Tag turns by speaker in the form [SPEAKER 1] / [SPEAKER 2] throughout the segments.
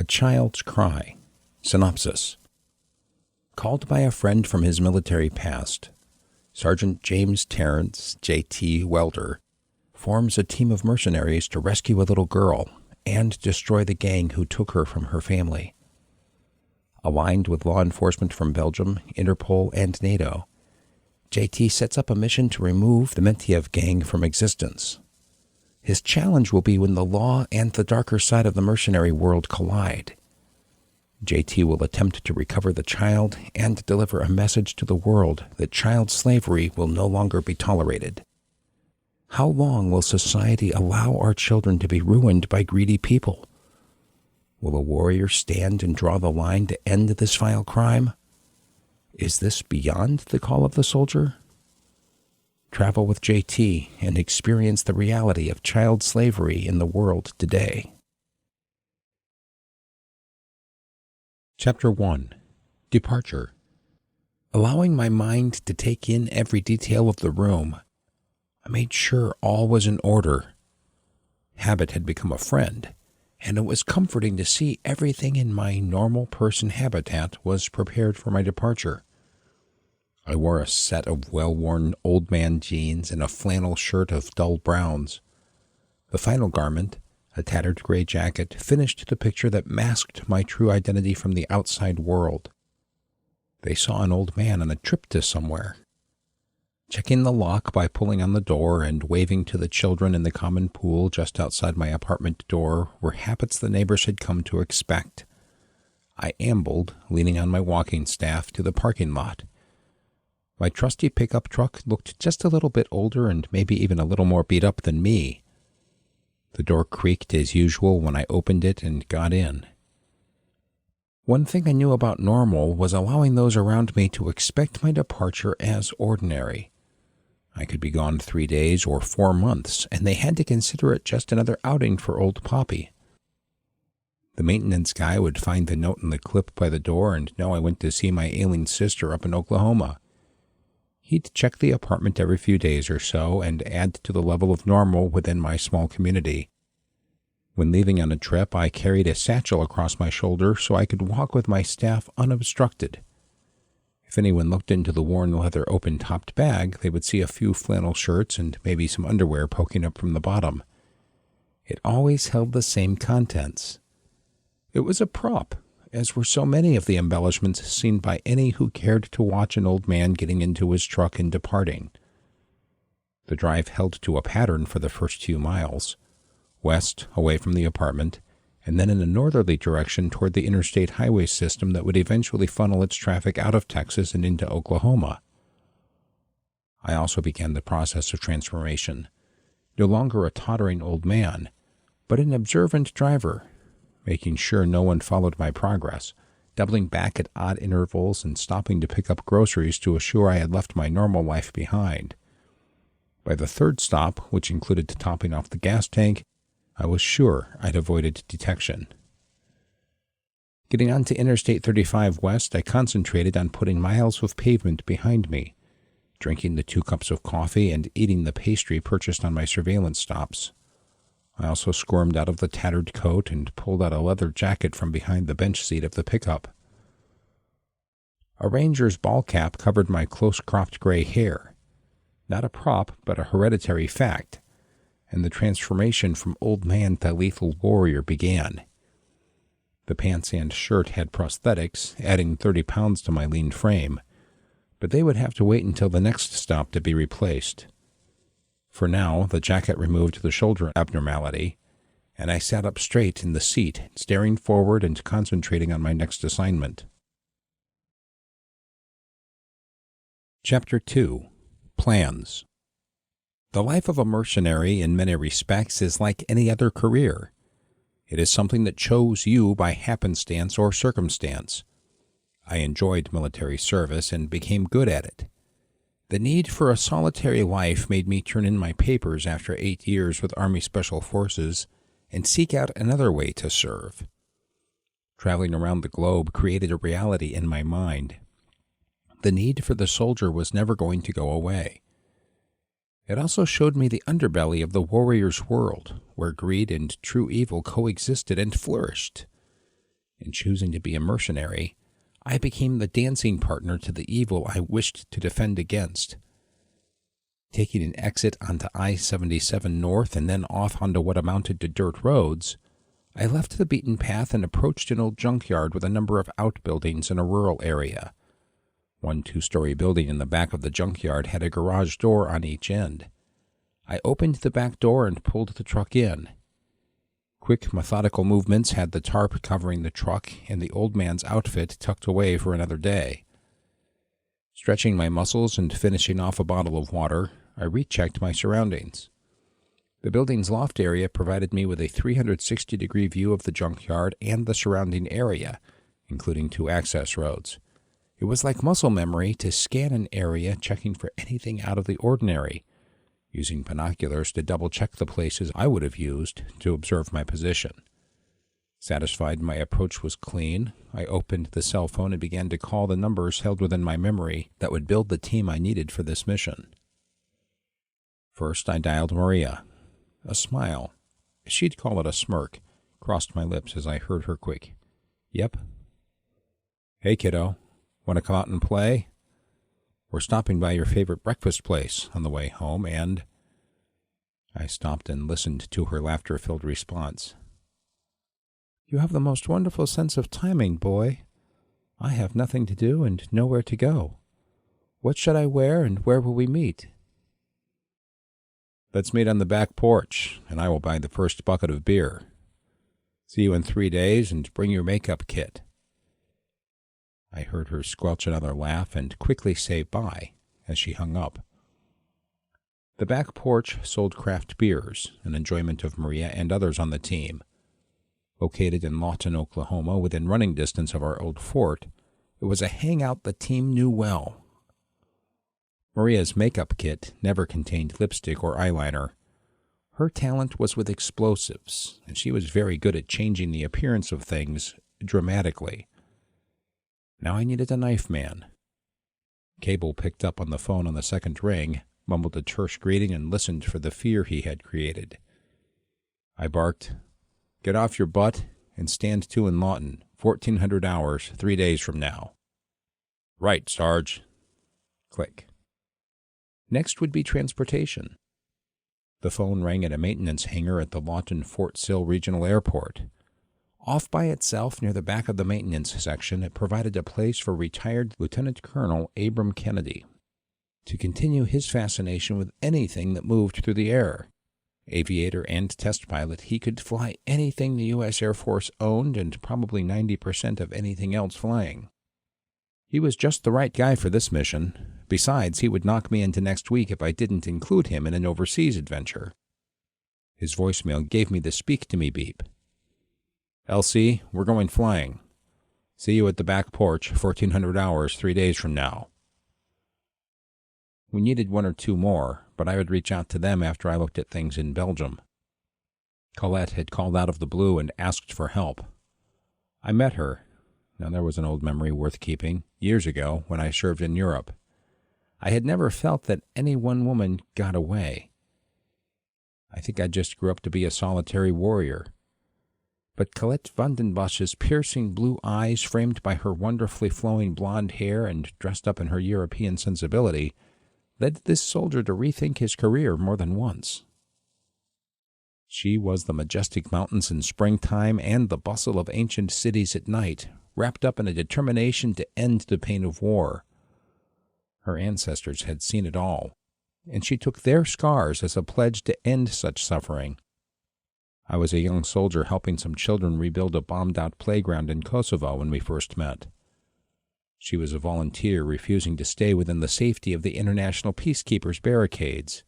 [SPEAKER 1] A Child's Cry. Synopsis. Called by a friend from his military past, Sergeant James Terrance, J.T. Welder, forms a team of mercenaries to rescue a little girl and destroy the gang who took her from her family. Aligned with law enforcement from Belgium, Interpol, and NATO, J.T. sets up a mission to remove the Mentiev gang from existence. His challenge will be when the law and the darker side of the mercenary world collide. J.T. will attempt to recover the child and deliver a message to the world that child slavery will no longer be tolerated. How long will society allow our children to be ruined by greedy people? Will a warrior stand and draw the line to end this vile crime? Is this beyond the call of the soldier? Travel with J.T. and experience the reality of child slavery in the world today. Chapter 1. Departure. Allowing my mind to take in every detail of the room, I made sure all was in order. Habit had become a friend, and it was comforting to see everything in my normal person habitat was prepared for my departure. I wore a set of well-worn old man jeans and a flannel shirt of dull browns. The final garment, a tattered gray jacket, finished the picture that masked my true identity from the outside world. They saw an old man on a trip to somewhere. Checking the lock by pulling on the door and waving to the children in the common pool just outside my apartment door were habits the neighbors had come to expect. I ambled, leaning on my walking staff, to the parking lot. My trusty pickup truck looked just a little bit older and maybe even a little more beat up than me. The door creaked as usual when I opened it and got in. One thing I knew about normal was allowing those around me to expect my departure as ordinary. I could be gone 3 days or 4 months, and they had to consider it just another outing for old Poppy. The maintenance guy would find the note in the clip by the door and know I went to see my ailing sister up in Oklahoma. He'd check the apartment every few days or so and add to the level of normal within my small community. When leaving on a trip, I carried a satchel across my shoulder so I could walk with my staff unobstructed. If anyone looked into the worn leather open-topped bag, they would see a few flannel shirts and maybe some underwear poking up from the bottom. It always held the same contents. It was a prop, as were so many of the embellishments seen by any who cared to watch an old man getting into his truck and departing. The drive held to a pattern for the first few miles, west away from the apartment, and then in a northerly direction toward the interstate highway system that would eventually funnel its traffic out of Texas and into Oklahoma. I also began the process of transformation, no longer a tottering old man, but an observant driver, making sure no one followed my progress, doubling back at odd intervals and stopping to pick up groceries to assure I had left my normal life behind. By the third stop, which included topping off the gas tank, I was sure I'd avoided detection. Getting onto Interstate 35 West, I concentrated on putting miles of pavement behind me, drinking the 2 cups of coffee and eating the pastry purchased on my surveillance stops. I also squirmed out of the tattered coat and pulled out a leather jacket from behind the bench seat of the pickup. A ranger's ball cap covered my close-cropped gray hair. Not a prop, but a hereditary fact, and the transformation from old man to lethal warrior began. The pants and shirt had prosthetics, adding 30 pounds to my lean frame, but they would have to wait until the next stop to be replaced. For now, the jacket removed the shoulder abnormality, and I sat up straight in the seat, staring forward and concentrating on my next assignment. Chapter 2. Plans. The life of a mercenary in many respects is like any other career. It is something that chose you by happenstance or circumstance. I enjoyed military service and became good at it. The need for a solitary life made me turn in my papers after 8 years with Army Special Forces and seek out another way to serve. Traveling around the globe created a reality in my mind. The need for the soldier was never going to go away. It also showed me the underbelly of the warrior's world, where greed and true evil coexisted and flourished. In choosing to be a mercenary, I became the dancing partner to the evil I wished to defend against. Taking an exit onto I-77 North and then off onto what amounted to dirt roads, I left the beaten path and approached an old junkyard with a number of outbuildings in a rural area. One 2-story building in the back of the junkyard had a garage door on each end. I opened the back door and pulled the truck in. Quick, methodical movements had the tarp covering the truck and the old man's outfit tucked away for another day. Stretching my muscles and finishing off a bottle of water, I rechecked my surroundings. The building's loft area provided me with a 360-degree view of the junkyard and the surrounding area, including 2 access roads. It was like muscle memory to scan an area, checking for anything out of the ordinary, using binoculars to double-check the places I would have used to observe my position. Satisfied my approach was clean, I opened the cell phone and began to call the numbers held within my memory that would build the team I needed for this mission. First, I dialed Maria. A smile, she'd call it a smirk, crossed my lips as I heard her quick, "Yep." "Hey, kiddo, want to come out and play? We're stopping by your favorite breakfast place on the way home, and—" I stopped and listened to her laughter-filled response. "You have the most wonderful sense of timing, boy. I have nothing to do and nowhere to go. What should I wear and where will we meet?" "Let's meet on the back porch, and I will buy the first bucket of beer. See you in 3 days, and bring your makeup kit." I heard her squelch another laugh and quickly say bye as she hung up. The back porch sold craft beers, an enjoyment of Maria and others on the team. Located in Lawton, Oklahoma, within running distance of our old fort, it was a hangout the team knew well. Maria's makeup kit never contained lipstick or eyeliner. Her talent was with explosives, and she was very good at changing the appearance of things dramatically. Now I needed a knife man. Cable picked up on the phone on the second ring, mumbled a terse greeting, and listened for the fear he had created. I barked, "Get off your butt and stand to in Lawton, 1400 hours, 3 days from now." "Right, Sarge." Click. Next would be transportation. The phone rang at a maintenance hangar at the Lawton Fort Sill Regional Airport. Off by itself near the back of the maintenance section, it provided a place for retired Lieutenant Colonel Abram Kennedy to continue his fascination with anything that moved through the air. Aviator and test pilot, he could fly anything the U.S. Air Force owned and probably 90% of anything else flying. He was just the right guy for this mission. Besides, he would knock me into next week if I didn't include him in an overseas adventure. His voicemail gave me the speak to me beep. "LC, we're going flying. See you at the back porch, 1400 hours, 3 days from now." We needed 1 or 2 more, but I would reach out to them after I looked at things in Belgium. Colette had called out of the blue and asked for help. I met her. Now there was an old memory worth keeping, years ago when I served in Europe. I had never felt that any one woman got away. I think I just grew up to be a solitary warrior. But Colette Vandenbosch's piercing blue eyes, framed by her wonderfully flowing blonde hair and dressed up in her European sensibility, led this soldier to rethink his career more than once. She was the majestic mountains in springtime and the bustle of ancient cities at night, wrapped up in a determination to end the pain of war. Her ancestors had seen it all, and she took their scars as a pledge to end such suffering. I was a young soldier helping some children rebuild a bombed-out playground in Kosovo when we first met. She was a volunteer refusing to stay within the safety of the international peacekeepers' barricades.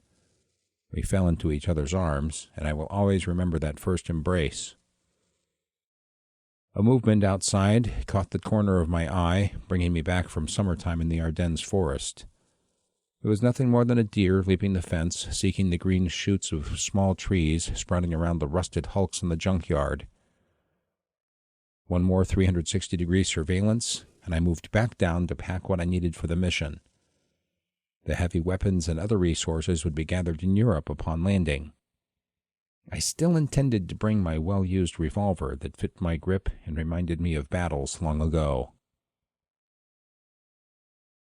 [SPEAKER 1] We fell into each other's arms, and I will always remember that first embrace. A movement outside caught the corner of my eye, bringing me back from summertime in the Ardennes forest. It was nothing more than a deer leaping the fence, seeking the green shoots of small trees sprouting around the rusted hulks in the junkyard. One more 360-degree surveillance, and I moved back down to pack what I needed for the mission. The heavy weapons and other resources would be gathered in Europe upon landing. I still intended to bring my well-used revolver that fit my grip and reminded me of battles long ago.